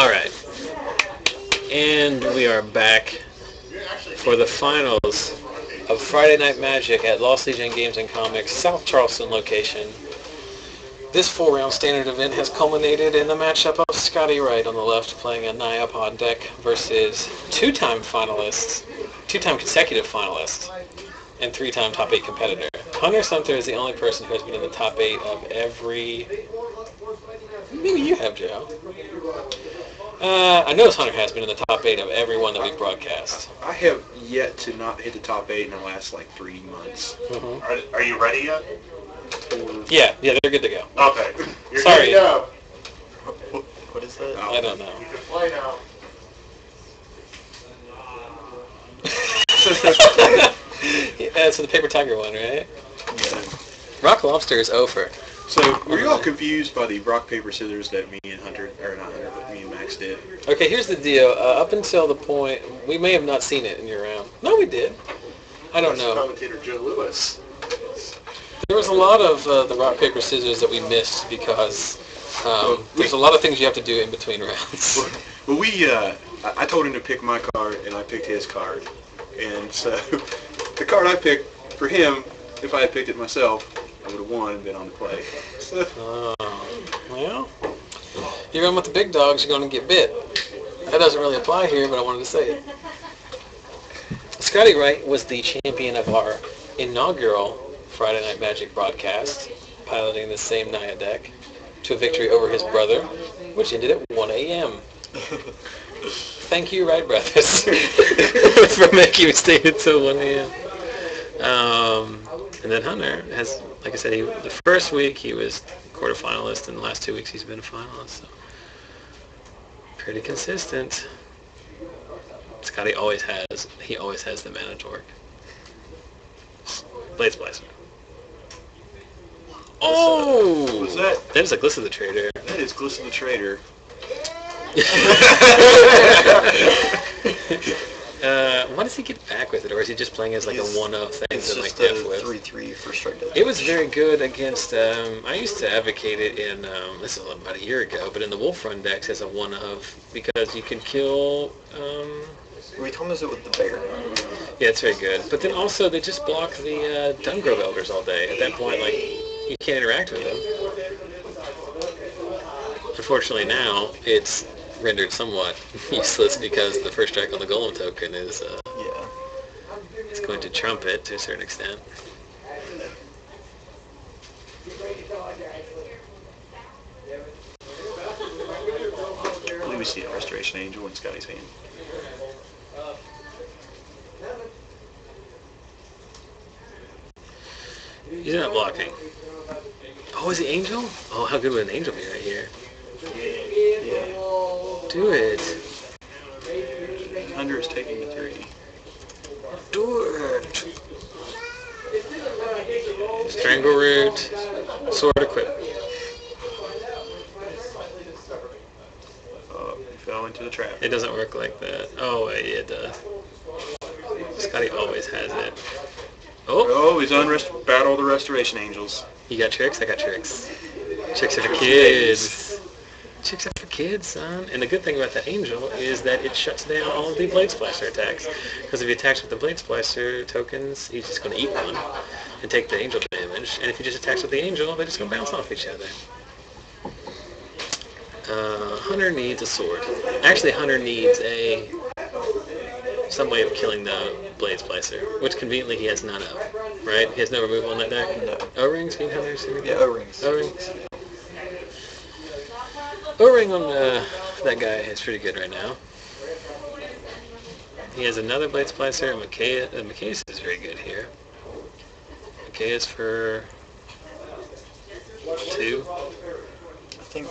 Alright. And we are back for the finals of Friday Night Magic at Lost Legion Games and Comics, South Charleston location. This 4-round standard event has culminated in the matchup of Scotty Wright on the left playing a Naya pod deck versus two-time consecutive finalist, and 3-time top 8 competitor. Hunter Sumpter is the only person who has been in the top 8 of every... Maybe you have, Joe. I know Hunter has been in the top 8 of every one that we broadcast. I have yet to not hit the top 8 in the last, 3 months. Mm-hmm. Are you ready yet? Yeah, they're good to go. Okay. You're Sorry. Good to go. What is that? I don't know. You can play now. That's the Paper Tiger one, right? Yeah. Rock Lobster is over. So, were you all confused by the rock, paper, scissors that me and Hunter, or not Hunter, but me and Max did? Okay, here's the deal. Up until the point, we may have not seen it in your round. No, we did. I don't know. Commentator Joe Lewis. There was a lot of the rock, paper, scissors that we missed because there's a lot of things you have to do in between rounds. Well, I told him to pick my card, and I picked his card. And so, the card I picked for him, if I had picked it myself, I would have won and been on the play. Well, you're going with the big dogs, you're going to get bit. That doesn't really apply here, but I wanted to say it. Scotty Wright was the champion of our inaugural Friday Night Magic broadcast, piloting the same Naya deck to a victory over his brother, which ended at 1 a.m. Thank you, Wright brothers, for making me stay until 1 a.m. And then Hunter has, like I said, the first week he was quarterfinalist, and the last 2 weeks he's been a finalist. So pretty consistent. Scotty always has the mana to work. Blade Splicer. Oh! What was that? That is a Gliss of the Trader. That is Gliss of the Trader. Why does he get back with it, or is he just playing as a one-of thing It's that just death a with? 3/3 for strike damage. It was very good against. I used to advocate it in. This is about a year ago, but in the Wolf Run decks as a one-of because you can kill. We told us it with the bear. Yeah, it's very good. But then also they just block the Dungrove Elders all day. At that point, you can't interact with them. Unfortunately, now it's rendered somewhat useless because the first strike on the Golem token is it's going to trump it to a certain extent. I believe we see a Restoration Angel in Scotty's hand. He's not blocking. Oh, is he Angel? Oh, how good would an Angel be right here? Yeah. Do it. Hunter is taking the 3. Do it. Strangle Root. Sword equip. He fell into the trap. It doesn't work like that. Oh, wait, yeah, it does. Scotty always has it. Oh, he's battle the Restoration Angels. You got tricks? I got tricks. Tricks are for kids. Tricks are for kids, son. And the good thing about that Angel is that it shuts down all of the Blade Splicer attacks. Because if he attacks with the Blade Splicer tokens, he's just going to eat one and take the Angel damage. And if he just attacks with the Angel, they're just going to bounce off each other. Hunter needs a sword. Actually, Hunter needs some way of killing the Blade Splicer, which conveniently he has none of, right? He has no removal on that deck? No. O-rings being Hunter's? Yeah, O-rings. O-rings. O-ring on that guy is pretty good right now. He has another Blade Splicer, and Macias is very good here. Macias for 2. I think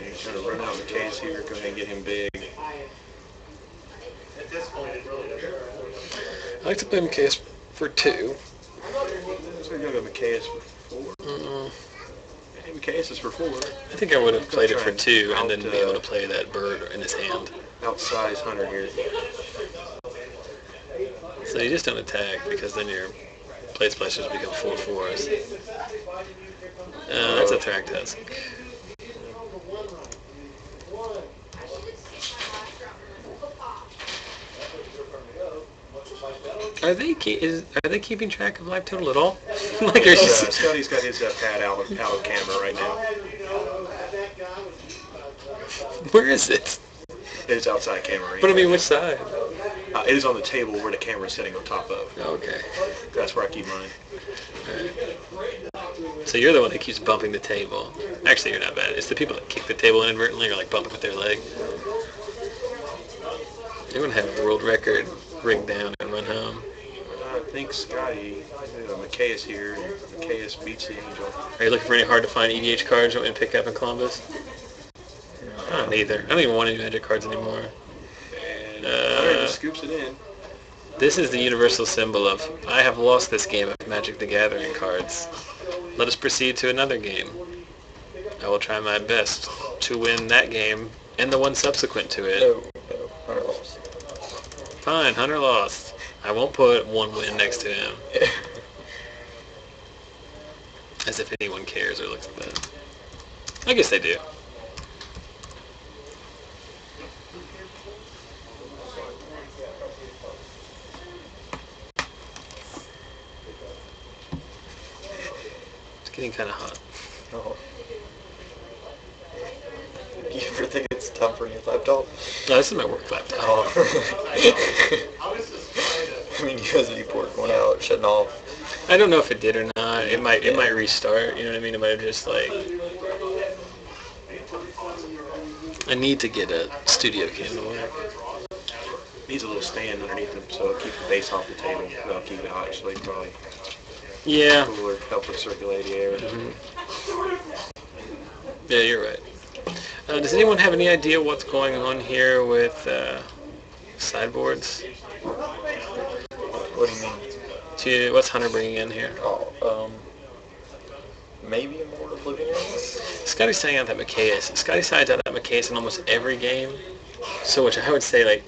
He's going to run out the case here, go ahead and get him big. I like to play Macias for 2. So we're going to go Macias for 4. Hey, Macias is for 4. I think I would have played it for 2 and then be able to play that bird in his hand. Outsize Hunter here. So you just don't attack because then your Blade Splashers become 4/4s. That's a Thragtusk. Are they keeping track of live total at all? Like, or just, Scotty's got his pad out of camera right now. where is it? It's outside camera. Right But I now. mean, which side? It is on the table where the camera's sitting on top of. Okay. That's where I keep mine. Alright. So you're the one that keeps bumping the table. Actually, you're not bad. It's the people that kick the table inadvertently or like bump it with their leg. You're gonna have a world record rig down and run home. I think Scotty, McKay is here. McKay beats the Angel. Are you looking for any hard to find EDH cards you want me to pick up in Columbus? I don't either. I don't even want any Magic cards anymore. And Hunter just scoops it in. This is the universal symbol of, I have lost this game of Magic the Gathering cards. Let us proceed to another game. I will try my best to win that game and the one subsequent to it. No, Hunter lost. Fine, Hunter lost. I won't put one win next to him. As if anyone cares or looks at that. I guess they do. It's getting kind of hot. Oh. You ever think it's time for a new laptop? No, this is my work laptop. Oh. I mean, USB port going out, shutting off. I don't know if it did or not. It might restart. You know what I mean? It might have just like. I need to get a studio cam to work. Needs a little stand underneath him so it'll keep the base off the table. That'll keep it hot, actually, probably. Yeah. Cooler, help with circulate the air. Yeah, you're right. Does anyone have any idea what's going on here with sideboards? What do you mean? What's Hunter bringing in here? Oh, maybe a more Oblivion Rings? Scotty's saying out that McKay Scotty sides out that McKay in almost every game. So, which I would say, like,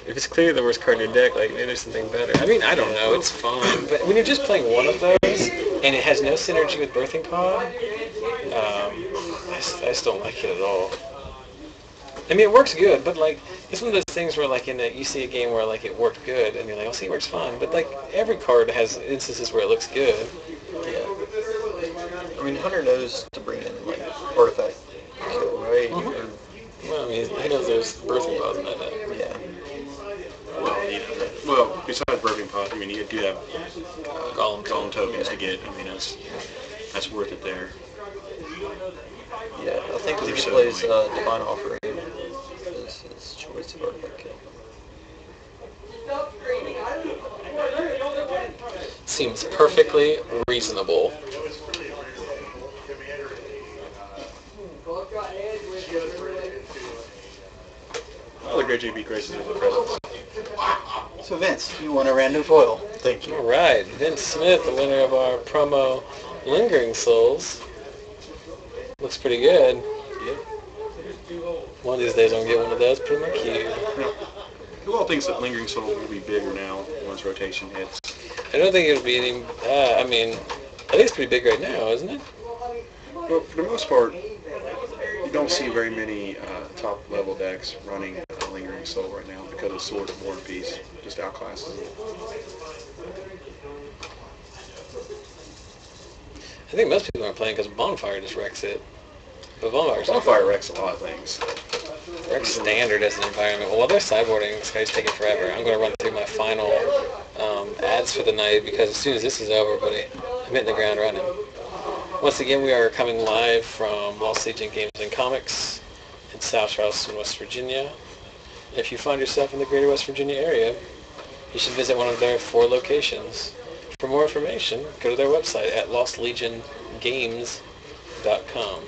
if it's clearly the worst card in your deck, like, maybe there's something better. I mean, I don't know. It's fine. But when you're just playing one of those, and it has no synergy with Birthing Pod, I just don't like it at all. I mean, it works good, but, like, it's one of those things where, like, you see a game where, like, it worked good, and you're like, oh, see, it works fine. But, like, every card has instances where it looks good. Yeah. I mean, Hunter knows to bring in, like, artifact kill, right? Well, I mean, he knows there's Birthing Pods in that deck. Yeah. Well, besides Birthing Pod, I mean, you do have Golem tokens to get. I mean, that's worth it there. Yeah, I think if They're he so plays annoying. Divine Offering is his choice of artifact kill. Seems perfectly reasonable. Well, the Great JB Graces with the presents. So Vince, you won a random foil. Thank you. All right, Vince Smith, the winner of our promo Lingering Souls. Looks pretty good. Yeah. One of these days I'm going to get one of those, put in my queue. Who all thinks that Lingering Soul will be bigger now once rotation hits? I don't think it'll be any, I mean, I think it's pretty big right now, isn't it? Well, for the most part, you don't see very many top-level decks running Lingering Soul right now because of Sword of War and Peace. Just outclasses it. I think most people aren't playing because Bonfire just wrecks it. But Bonfire wrecks a lot of things. Wrecks standard as an environment. Well, while they're sideboarding, this guy's taking forever. I'm going to run through my final ads for the night because as soon as this is over, buddy, I'm hitting the ground running. Once again, we are coming live from Lost Legion Games and Comics in South Charleston, West Virginia. If you find yourself in the greater West Virginia area, you should visit one of their 4 locations. For more information, go to their website at lostlegiongames.com.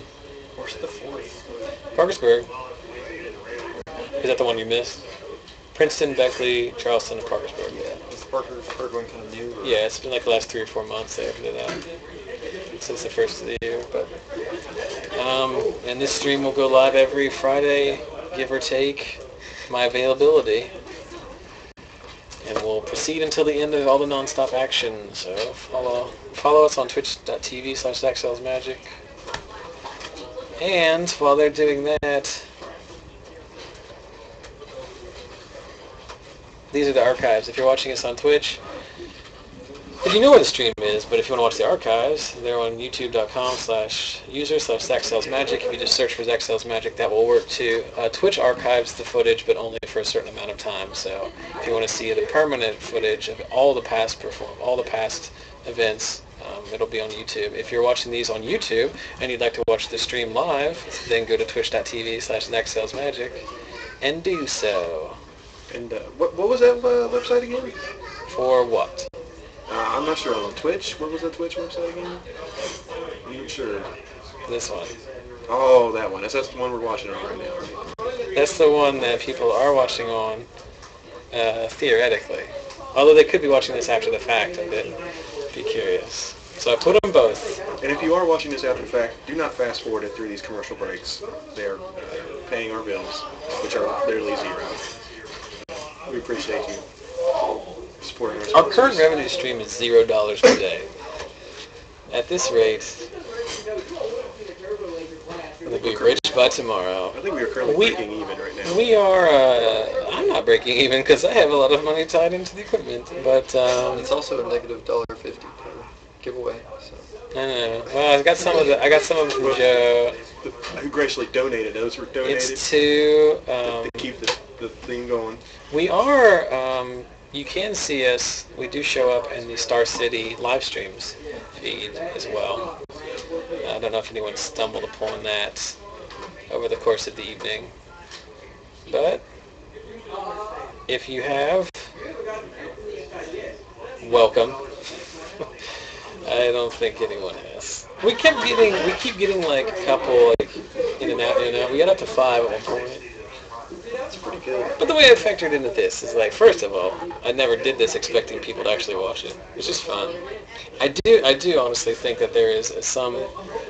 Where's the fourth? Parkersburg. Is that the one you missed? Princeton, Beckley, Charleston, and Parkersburg. Yeah. Is Parkersburg one kind of new? Or? Yeah, it's been like the last 3 or 4 months they opened it up. Since the first of the year. But and this stream will go live every Friday, give or take my availability. And we'll proceed until the end of all the non-stop action. So follow us on twitch.tv/ZachSellsMagic. And while they're doing that, these are the archives. If you're watching us on Twitch, if you know where the stream is, but if you want to watch the archives, they're on youtube.com/user/ZachSellsMagic. If you just search for Zach Sells Magic, that will work too. Twitch archives the footage, but only for a certain amount of time. So if you want to see the permanent footage of all the past events, it'll be on YouTube. If you're watching these on YouTube and you'd like to watch the stream live, then go to twitch.tv/ZachSellsMagic and do so. And what was that website again? For what? I'm not sure. On Twitch? What was that Twitch website again? I'm not sure. This one. Oh, that one. That's the one we're watching on right now. That's the one that people are watching on, theoretically. Although they could be watching this after the fact, I didn't be curious. So I put them both. And if you are watching this after the fact, do not fast forward it through these commercial breaks. They're paying our bills, which are literally zero. We appreciate you supporting our Our current revenue stream is $0 per day. At this rate, we'll be rich by tomorrow. I think we are currently breaking even right now. We are, I'm not breaking even because I have a lot of money tied into the equipment, but It's also a negative $1.50 per giveaway. So. I know. Well, I got some of it from Joe. Who graciously donated. Those were donated It's to, to keep the thing going. we are, you can see us, we do show up in the Star City live streams feed as well. I don't know if anyone stumbled upon that over the course of the evening, but if you have, welcome. I don't think anyone has. We keep getting like a couple like in and out. We got up to 5 at one point. That's pretty good. But the way I factored into this is like, first of all, I never did this expecting people to actually watch it. It's just fun. I do honestly think that there is some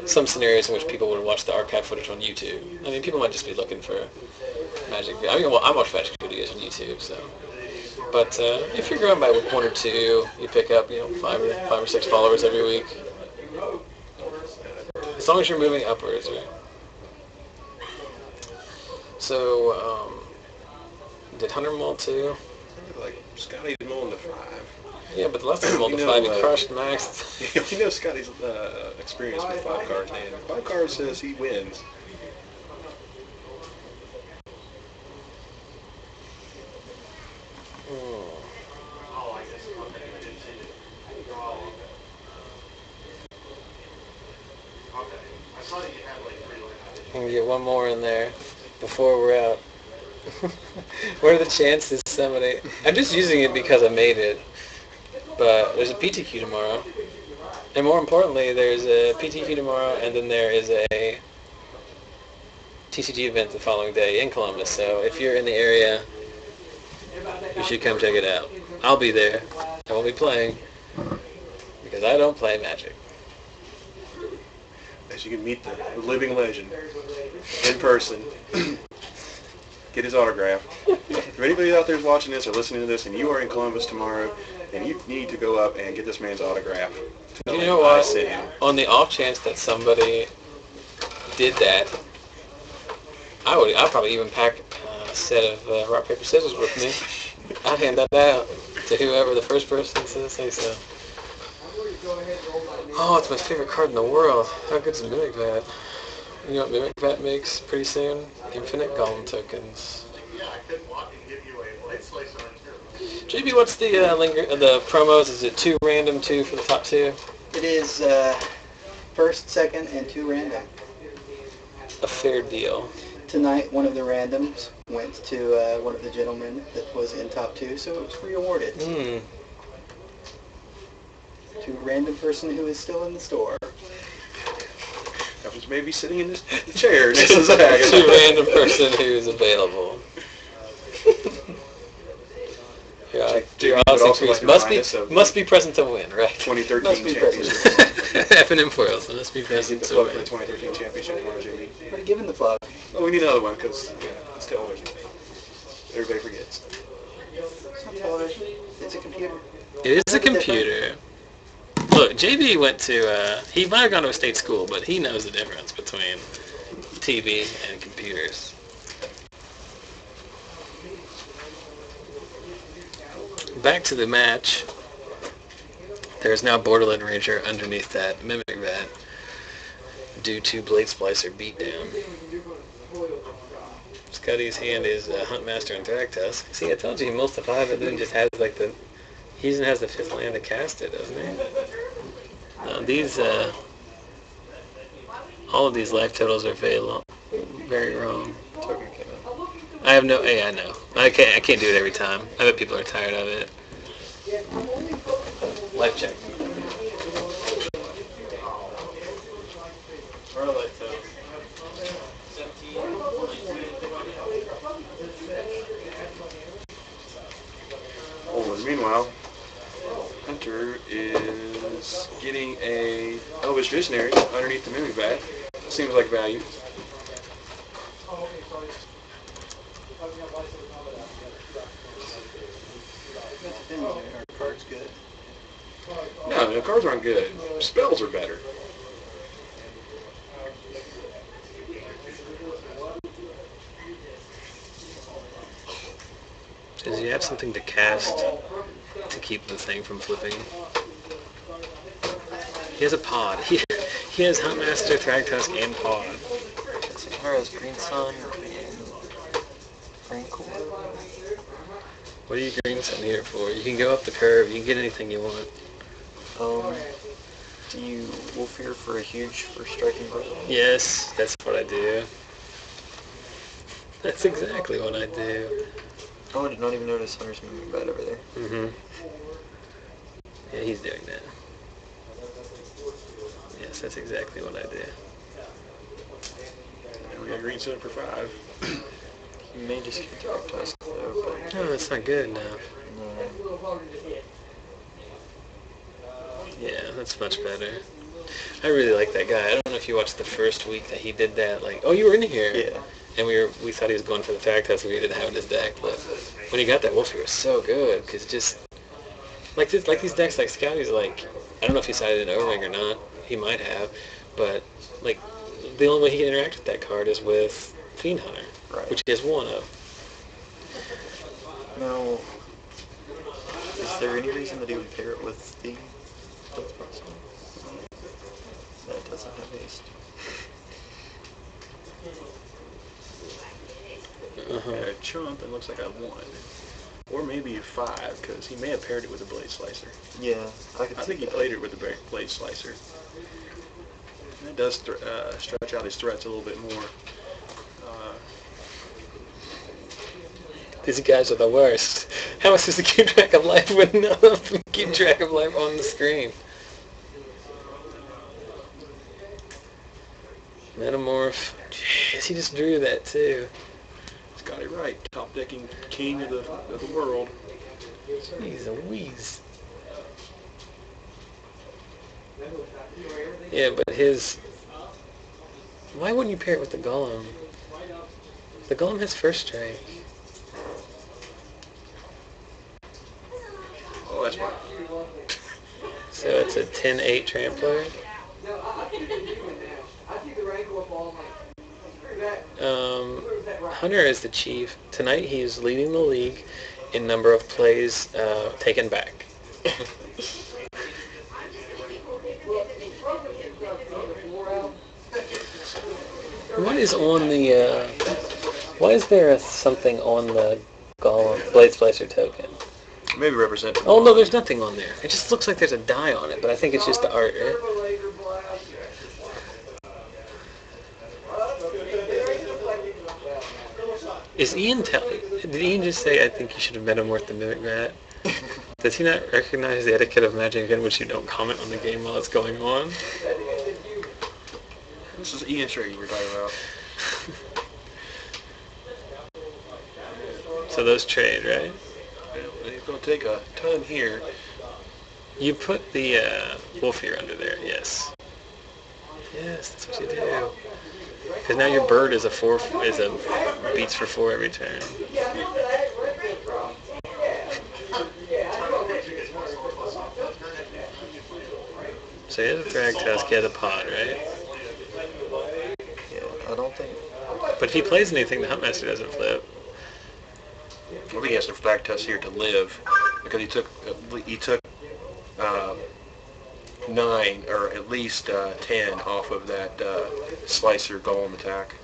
scenarios in which people would watch the archive footage on YouTube. I mean, people might just be looking for magic. I mean, well, I watch magic videos on YouTube, so. But if you're growing by 1 or 2, you pick up 5 or 6 followers every week. As long as you're moving upwards, right? So, did Hunter mull too? Like Scotty mulling to 5. Yeah, but the last time he mulled to 5, he crushed Max. You know Scotty's experience with 5 cards, man. 5 cards says he wins. And get one more in there before we're out. What are the chances somebody... I'm just using it because I made it. But there's a PTQ tomorrow. And more importantly, there's a PTQ tomorrow, and then there is a TCG event the following day in Columbus. So if you're in the area, you should come check it out. I'll be there. I won't be playing because I don't play Magic. As you can meet the living legend in person. Get his autograph. If anybody out there is watching this or listening to this and you are in Columbus tomorrow and you need to go up and get this man's autograph, You know what? On the off chance that somebody did that, I'd probably even pack a set of rock, paper, scissors with me. I'd hand that out to whoever the first person says say so. Oh, it's my favorite card in the world. How good's Mimic Vat? You know what Mimic Vat makes pretty soon? Infinite Golem tokens. JB, what's the the promos? Is it 2 random, 2 for the top 2? It is first, second, and 2 random. A fair deal. Tonight, one of the randoms went to one of the gentlemen that was in top 2, so it was re-awarded to a random person who is still in the store. That was maybe sitting in the chair next to Zach. To a random person who is available. Yeah, JB would also like to remind us of must be present to win, right? 2013 Must be championship. FNM foils, must be present Get the to plug for win. the 2013 championship tomorrow, JB. Already given the plug. Oh, we need another one because it's television. Everybody forgets. It's not television. It's a computer. It is a computer. Look, JB went to, he might have gone to a state school, but he knows the difference between TV and computers. back to the match. There's now Borderland Ranger underneath that Mimic Vat due to Blade Splicer beatdown. Scotty's hand is Huntmaster and Thragtusk. See, I told you he mulls the 5 and then just has like the... He even has the 5th land to cast it, doesn't he? These, all of these life totals are very wrong. Token came out. I have no... Yeah, I know. I can't do it every time. I bet people are tired of it. Life check. Where are life totals? Oh, and meanwhile, Hunter is getting a Elvish Visionary underneath the Mimic Vat. Seems like value. Our card's good. No, the cards aren't good. Spells are better. Does he have something to cast to keep the thing from flipping? He has a pod. He has Huntmaster, Thragtusk, and pod. Hunter has Green Sun and Green Core. What are you Green Sun here for? You can go up the curve. You can get anything you want. Do you Wolf here for a huge for striking blow? Yes, that's what I do. That's exactly what I do. Oh, I did not even notice Hunter's moving bad over there. Mm-hmm. Yeah, he's doing that. Yes, that's exactly what I do. And we got Green Sun for 5. He may just get Dark Tusk though, but No, that's not good now. no. Yeah, that's much better. I really like that guy. I don't know if you watched the first week that he did that. Like, oh, you were in here. Yeah. And we thought he was going for the Thragtusk and we didn't have in his deck, but when he got that Wolf, he was so good because just like these decks like Scotty's like I don't know if he sided in O-Ring or not. He might have, but like the only way he can interact with that card is with Fiend Hunter, Right. which he has 1 of. Now, is there any reason that he would pair it with the that doesn't have haste? A chump and looks like a 1. Or maybe a 5, because he may have paired it with a Blade Slicer. Yeah, I think he played it with the Blade Slicer. And it does stretch out his threats a little bit more. These guys are the worst. How am I supposed to keep track of life when none of them keep track of life on the screen? Metamorph. Jeez, he just drew that too. Scotty Wright, top decking king of the world. Jeez Louise. Yeah, but his... Why wouldn't you pair it with the Golem? The Golem has first strike. Oh, that's fine. So it's a 10-8 trampler. Hunter is the chief. Tonight he is leading the league in number of plays taken back. What is on the... why is there something on the Golem Blade Splicer token? Maybe represent. Oh no, there's nothing on there. It just looks like there's a die on it, but I think it's just the art, right? Is Ian did Ian just say, I think you should have metamorphed the Mimic Rat? Does he not recognize the etiquette of Magic in which you don't comment on the game while it's going on? This is Ian Shea we're talking about. So those trade, right? He's going to take a ton here. You put the wolf here under there, yes. Yes, that's what you do. Because now your bird is beats for 4 every turn. So he has a Thragtusk, he has a pod, right? Yeah, I don't think... But if he plays anything, the Huntmaster doesn't flip. I think he has to back test here to live because he took 9 or at least 10 off of that slicer golem attack.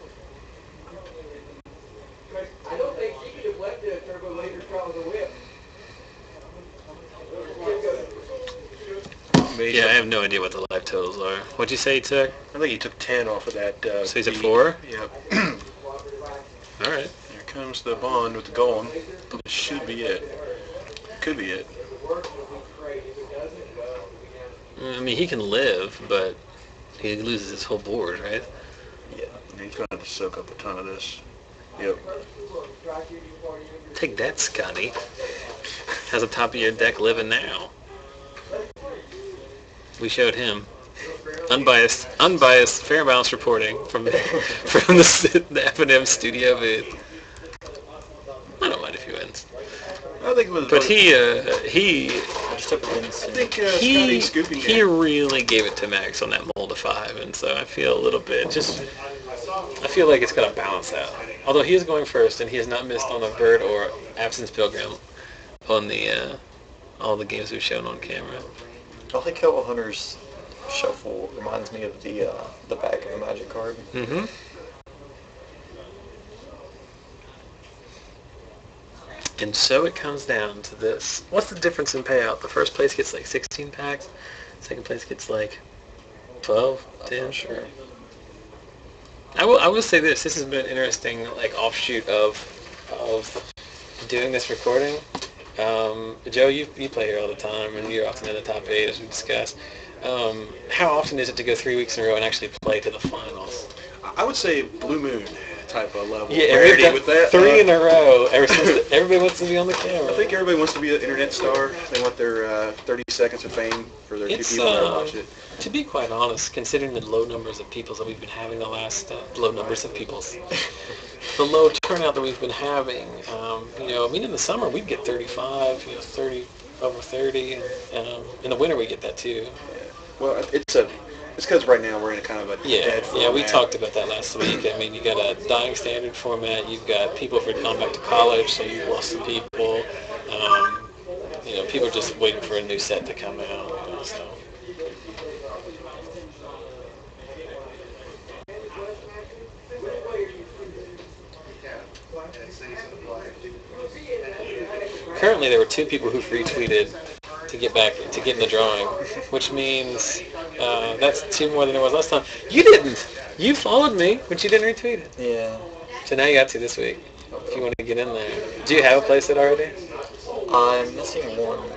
Yeah, I have no idea what the life totals are. What'd you say he took? I think he took 10 off of that. So he's at 4? Yep. All right. Here comes the bond with the golem. This should be it. Could be it. I mean, he can live, but he loses his whole board, right? Yeah. He's going to have to soak up a ton of this. Yep. Take that, Scotty. How's the top of your deck living now? We showed him. Unbiased, fair and balanced reporting from the FNM studio booth. I don't mind if he wins. I think it was. But he Scotty scooping he really gave it to Max on that mold of 5, and so I feel a little bit I feel like it's got to balance out. Although he is going first, and he has not missed on a bird or absence pilgrim on the all the games we've shown on camera. I like how Hunter's shuffle reminds me of the back of a Magic card. Mm-hmm. And so it comes down to this. What's the difference in payout? The first place gets like 16 packs. Second place gets like 12, 10. Sure. I will say this. This has been an interesting like offshoot of doing this recording. Joe, you play here all the time, and you're often in the top 8 as we discussed. How often is it to go 3 weeks in a row and actually play to the finals? I would say Blue Moon type of level. Yeah, rarity with that. 3 in a row. Everybody wants to be on the camera. I think everybody wants to be an internet star. They want their 30 seconds of fame for their 2 people that watch it. To be quite honest, considering the low numbers of peoples that we've been having the last low numbers of peoples, the low turnout that we've been having, in the summer we'd get 35, 30 over 30, and in the winter we get that too. Yeah. Well, it's because right now we're in a kind of a dead format. Yeah, we talked about that last week. I mean, you got a dying standard format. You've got people for gone back to college, so you've lost some people. People are just waiting for a new set to come out. So. Currently, there were 2 people who've retweeted to get in the drawing, which means that's 2 more than there was last time. You didn't. You followed me, but you didn't retweet it. Yeah. So now you got to this week, if you want to get in there. Do you have a playset already? I'm missing one.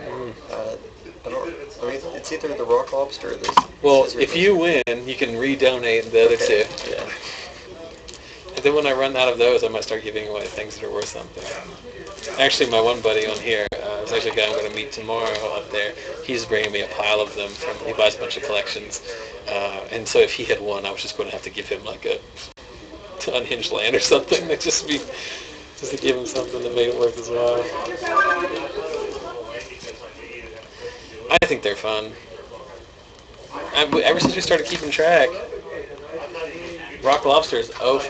It's either the Rock Lobster or this. Well, if you win, you can redonate the other 2. Yeah. And then when I run out of those, I might start giving away things that are worth something. Actually, my one buddy on here, is actually a guy I'm going to meet tomorrow up there. He's bringing me a pile of them. He buys a bunch of collections. And so if he had won, I was just going to have to give him like a unhinged land or something. Just to give him something that made it worth his while. I think they're fun. Ever since we started keeping track, Rock Lobster is over.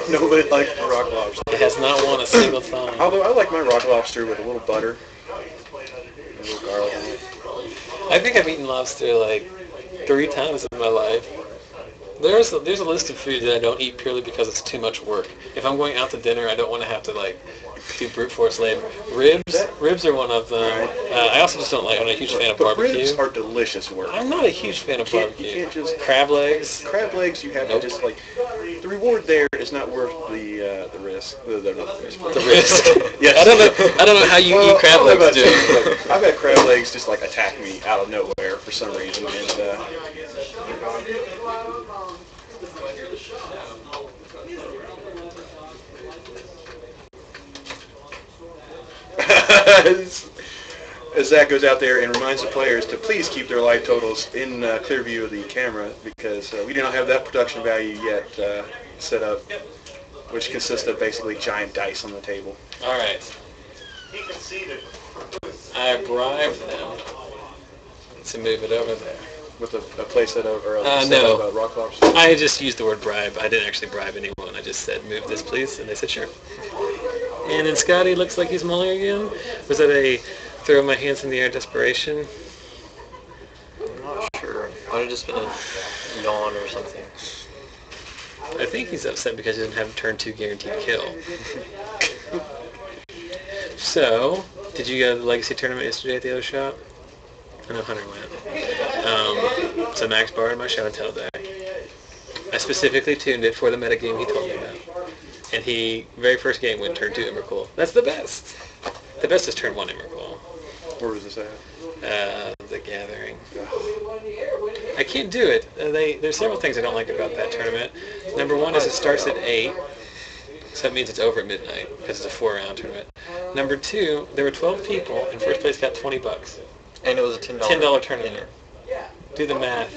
Nobody likes the Rock Lobster. It has not won a single time. Although I like my Rock Lobster with a little butter, a little garlic in it. I think I've eaten lobster like 3 times in my life. There's a list of foods that I don't eat purely because it's too much work. If I'm going out to dinner, I don't want to have to do brute force labor. Ribs are one of them. I also just don't I'm not a huge fan of barbecue. Ribs are delicious work. I'm not a huge fan of barbecue. You can't just crab legs. Crab legs, you have to just the reward there is not worth the risk. The risk. Yes. I don't know how you eat crab legs, Jim. I've had crab legs just attack me out of nowhere for some reason, and as Zach goes out there and reminds the players to please keep their life totals in clear view of the camera because we do not have that production value yet set up, which consists of basically giant dice on the table. All right. I bribed them to move it over there. With a playset of no. Rock Lobster? I just used the word bribe. I didn't actually bribe anyone. I just said, move this, please, and they said, sure. And then Scotty looks like he's mulling again. Was that a throw my hands in the air desperation? I'm not sure. Might have just been a yawn or something. I think he's upset because he doesn't have a turn 2 guaranteed kill. So, did you go to the Legacy tournament yesterday at the other shop? I know Hunter went. So Max borrowed my show and tell deck. I specifically tuned it for the metagame he told me about. And he, very first game, went turn 2 Emrakul. That's the best. The best is turn 1 Emrakul. Where was this at? The Gathering. I can't do it. There's several things I don't like about that tournament. Number one is it starts at 8, so that means it's over at midnight, because it's a 4-round tournament. Number two, there were 12 people, and first place got $20. And it was a $10 tournament. Do the math.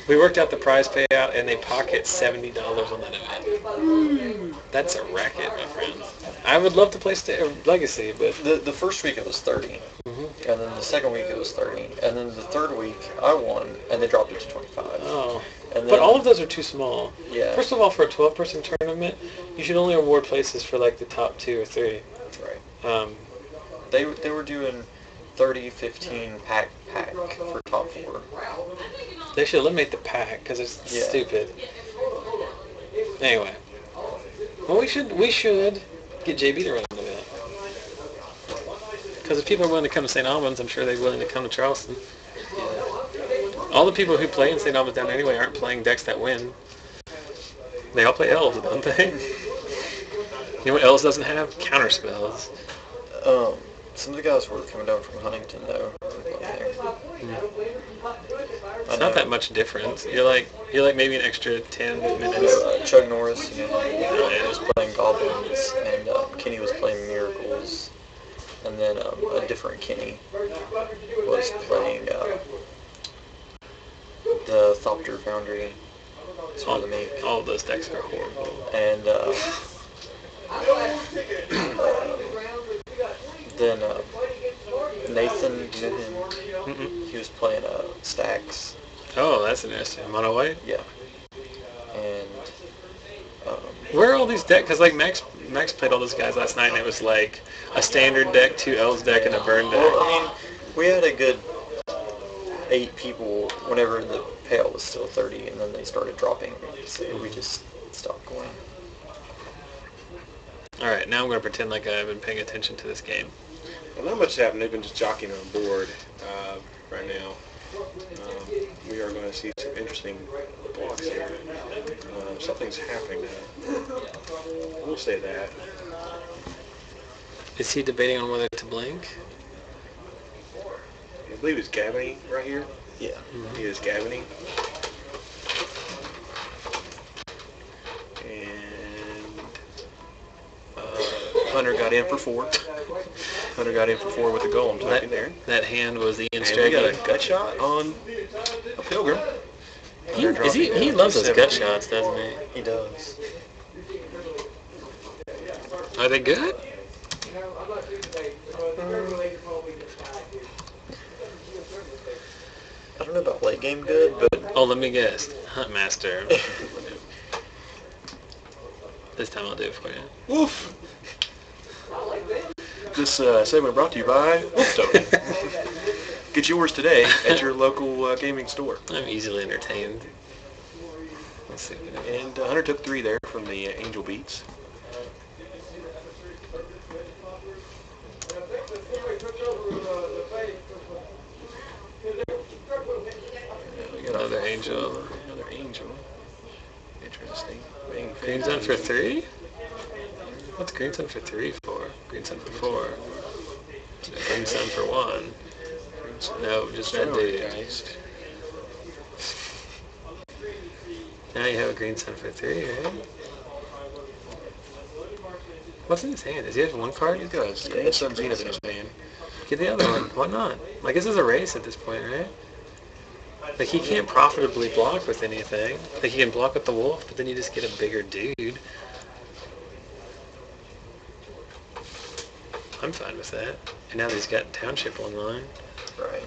We worked out the prize payout, and they pocket $70 on that event. That's a racket, my friends. I would love to play Legacy, but The first week it was 30, Mhm. and then the second week it was 30, and then the third week I won, and they dropped it to 25. oh, And then, but all of those are too small. Yeah. First of all, for a 12-person tournament, you should only award places for like the top 2 or 3. Right. They They were doing 30, 15 pack for top 4. should eliminate the pack because it's Yeah. stupid. Anyway, well, we should get JB to run the event. Because if people are willing to come to St. Albans, I'm sure they're willing to come to Charleston. All the people who play in St. Albans down there anyway aren't playing decks that win. They all play elves, don't they? You know what elves doesn't have? Counter spells. Some of the guys were coming down from Huntington though. It's not that much difference. You're like maybe an extra 10 minutes. Chuck Norris, he was playing Goblins, and Kenny was playing Miracles, and then a different Kenny was playing the Sumpter Foundry. It's one of the main. All of those decks are horrible. And then Nathan, you know him? Mm-mm. He was playing Stacks. Oh, that's interesting. Mono white? Yeah. And Where are all these decks? Because like Max played all those guys last night, and it was like a standard deck, 2 elves deck, and a burn deck. well, I mean, we had a good 8 people whenever the payout was still 30, and then they started dropping. So we just stopped going. All right, now I'm going to pretend like I've been paying attention to this game. Well, not much has happened. They've been just jockeying on board right now. We are going to see some interesting blocks here. Something's happening now. We'll say that. Is he debating on whether to blink? I believe it's Gavany right here. Yeah. He is Gavany. And Hunter got in for 4. Hunter got in for 4 with the golem tucked in there. That hand was Ian And we got a Straggy. gut shot on a Pilgrim. He loves those gut shots, doesn't he? He does. Are they good? I don't know about late game good, but Oh, let me guess. Huntmaster. This time I'll do it for you. Woof! This segment brought to you by Woof Token. Get yours today at your local gaming store. I'm easily entertained. Let's see. And Hunter took 3 there from the Angel Beats. Another angel. Another Angel. Interesting. Green Sun for 3? What's Green Sun for 3 for? Green Sun for 4. Green Sun for 1. No, just that dude. Geist. Now you have a Green Sun for 3, right? What's in his hand? Does he have 1 card? He does. Green Sun Zenith in his hand. Get the other one. Why not? Like, this is a race at this point, right? Like, he can't profitably block with anything. Like, he can block with the wolf, but then you just get a bigger dude. I'm fine with that. And now that he's got Township online. right.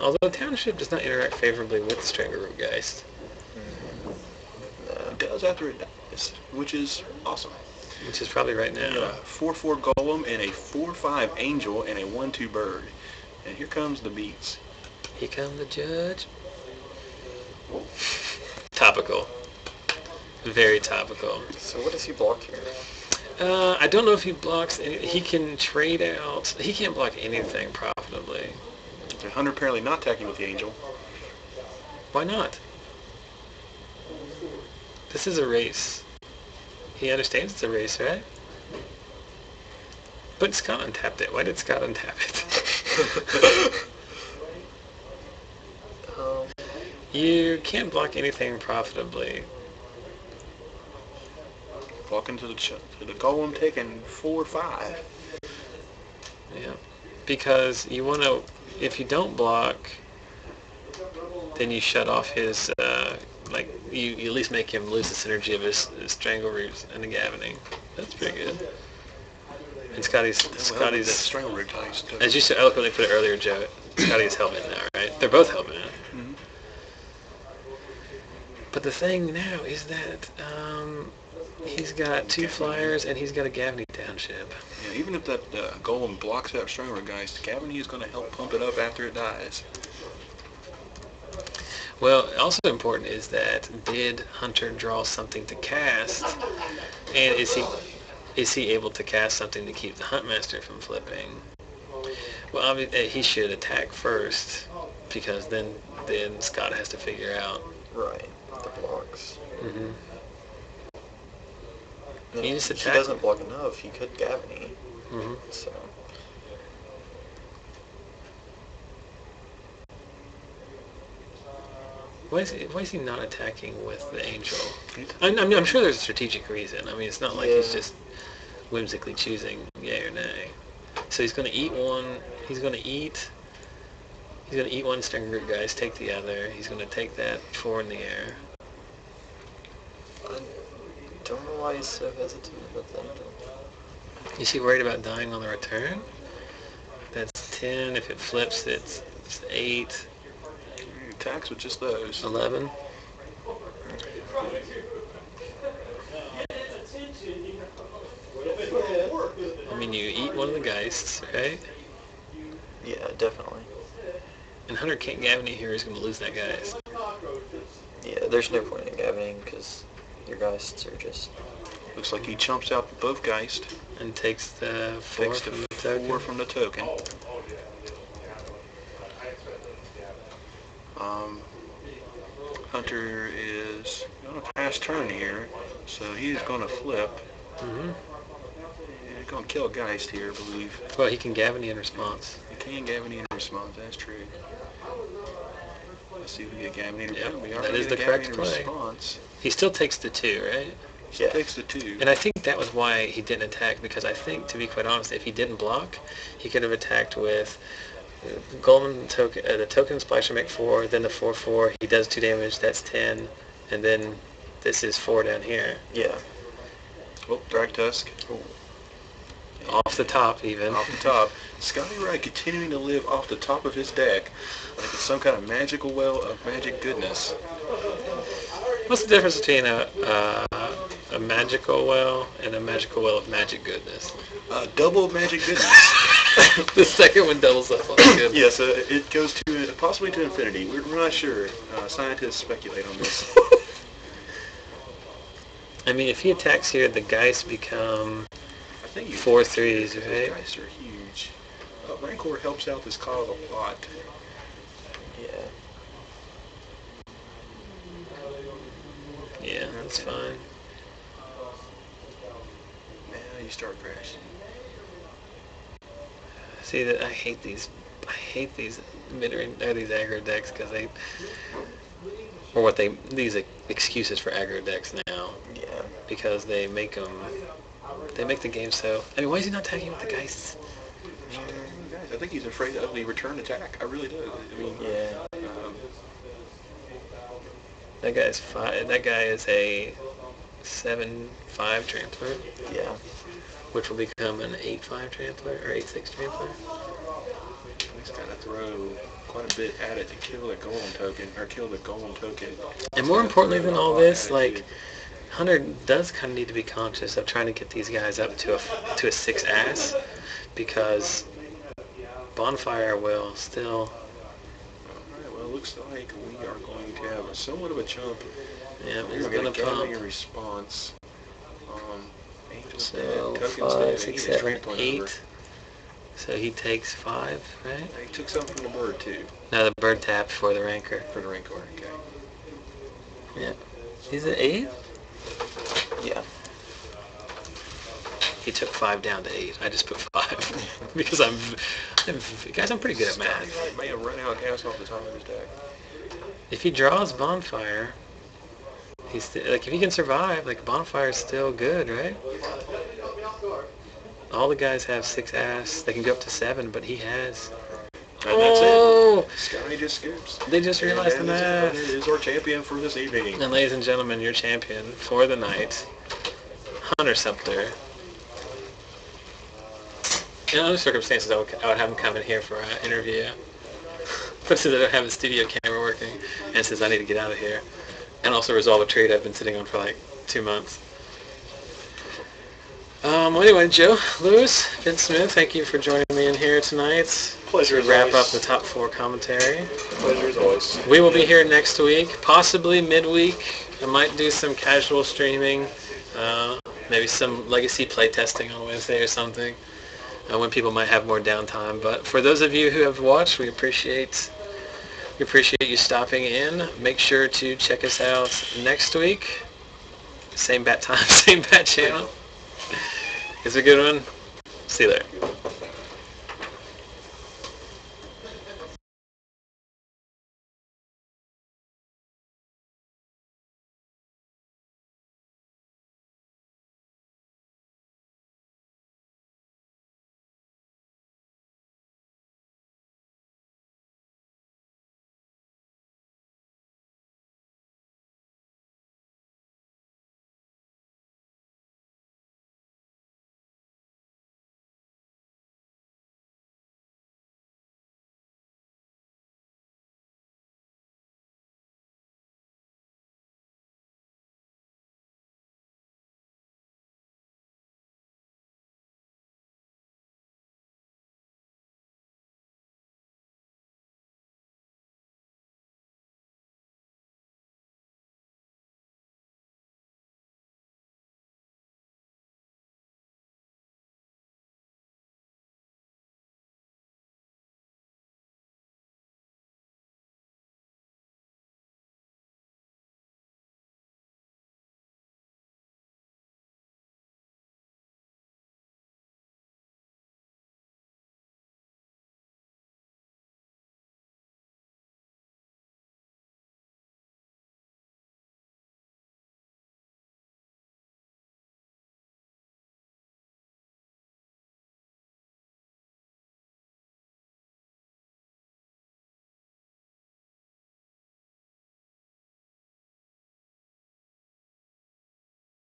Although Township does not interact favorably with Strangeroo Geist. It does after it dies, which is awesome. which is probably right A now. 4/4 golem and a 4/5 angel and a 1/2 bird. And here comes the beats. Here come the judge. Topical. Very topical. So what does he block here? I don't know if he blocks. He can trade out. He can't block anything profitably. The hunter apparently not attacking with the angel. Why not? This is a race. He understands it's a race, right? But Scott untapped it. Why did Scott untap it? You can't block anything profitably. Walking to the golem, taking 4/5. Yeah. Because you want to, if you don't block, then you shut off his, you at least make him lose the synergy of his Strangle Roots and the Gavening. That's pretty good. And Scotty's, Strangle Root ties. as you so eloquently put it earlier, Joe, Scotty's helping now, right? They're both helping now. Mhm. But the thing now is that he's got 2 flyers and he's got a Gavening Township. Yeah, even if that golem blocks that Strangle Root, guys, Gavening is going to help pump it up after it dies. Well, also important is that did Hunter draw something to cast, and is he able to cast something to keep the Huntmaster from flipping? Well, obviously he should attack first, because then Scott has to figure out. Right, the blocks. Mm-hmm. And He if just he attack. doesn't block enough, he could Gavany. Mm-hmm. So Why is he not attacking with the Angel? I'm sure there's a strategic reason. I mean, it's not like he's just whimsically choosing yay or nay. So he's going to eat one. He's going to eat one String Root, guys. Take the other. He's going to take that 4 in the air. I don't know why he's so hesitant with Angel. Is he worried about dying on the return? That's 10. If it flips, it's 8. Attacks with just those. 11. I mean, you eat one of the Geists, right? Yeah, definitely. And Hunter can't Gavany here. He's going to lose that Geist. Yeah, there's no point in Gavaning because your Geists are just... Looks like he chumps out both Geist. And takes the 4 Takes the from the token. 4 from the token. Hunter is going to pass turn here, so he's going to flip. Mm-hmm. He's going to kill a Geist here, I believe. Well, he can Gavany in response. He can Gavany in response, that's true. Let's see if we get Gavany in Yep, response. that is the correct play. Response. He still takes the 2, right? He takes the 2. And I think that was why he didn't attack, because I think, to be quite honest, if he didn't block, he could have attacked with Golden token, the token splasher make 4, then the 4/4. He does 2 damage. That's 10, and then this is 4 down here. Yeah. Oh, Drag Tusk. Off the top, even. Off the top. Scotty Wright continuing to live off the top of his deck like it's some kind of magical well of magic goodness. What's the difference between a magical well and a magical well of magic goodness? Double magic goodness. The second one doubles up on the good. Yes, it goes to possibly to infinity. We're not sure. Scientists speculate on this. I mean, if he attacks here, the Geist become I think 4 3s, Those right? Geists are huge. Rancor helps out this cause a lot. Yeah. Yeah, that's fine. Now you start crashing. See that I hate these mid-range or these aggro decks because these excuses for aggro decks now. Yeah. Because they make the game so. I mean, why is he not attacking with the Geists? I think he's afraid of the return attack. I really do. I mean, Yeah. That guy is 5. That guy is a 7/5 Trampler, Yeah. which will become an 8/5 Trampler or 8/6 Trampler. he's got to throw quite a bit at it to kill the golem token, or kill the golem token. And more importantly than all this, like, Hunter does kind of need to be conscious of trying to get these guys up to a 6 ass, because Bonfire will still. Alright, well, it looks like we are going to have somewhat of a jump. Yeah, We're he's going gonna to pump. a response. Angel's So dead. Cooking's 5, dead. 6, He needs a 7, trampling 8. over. So he takes 5, right? He took something from the bird, too, No, the bird tap for the Rancor. for the Rancor. Okay. Yeah. He's at 8? Yeah. He took 5 down to 8. I just put 5 because I'm pretty good at math. Scotty may have run out of gas off the top of his deck. If he draws Bonfire, he's like, if he can survive, like, Bonfire's still good, right? All the guys have 6 ass. They can go up to 7, but he has. And that's it. Scotty just scoops. They just realized the And math. it is our champion for this evening. And ladies and gentlemen, your champion for the night, Hunter Sumpter. In other circumstances, I would have him come in here for an interview. But since I don't have the studio camera working, and since I need to get out of here, and also resolve a trade I've been sitting on for like 2 months. Well, anyway, Joe, Lewis, Vince Smith, thank you for joining me in here tonight. Pleasure To as wrap always. up the top 4 commentary. Pleasure as always. We will be here next week, possibly midweek. I might do some casual streaming, maybe some legacy playtesting on Wednesday or something, when people might have more downtime. But for those of you who have watched, we appreciate you stopping in. Make sure to check us out next week. Same bat time, same bat channel. It's a good one. See you later.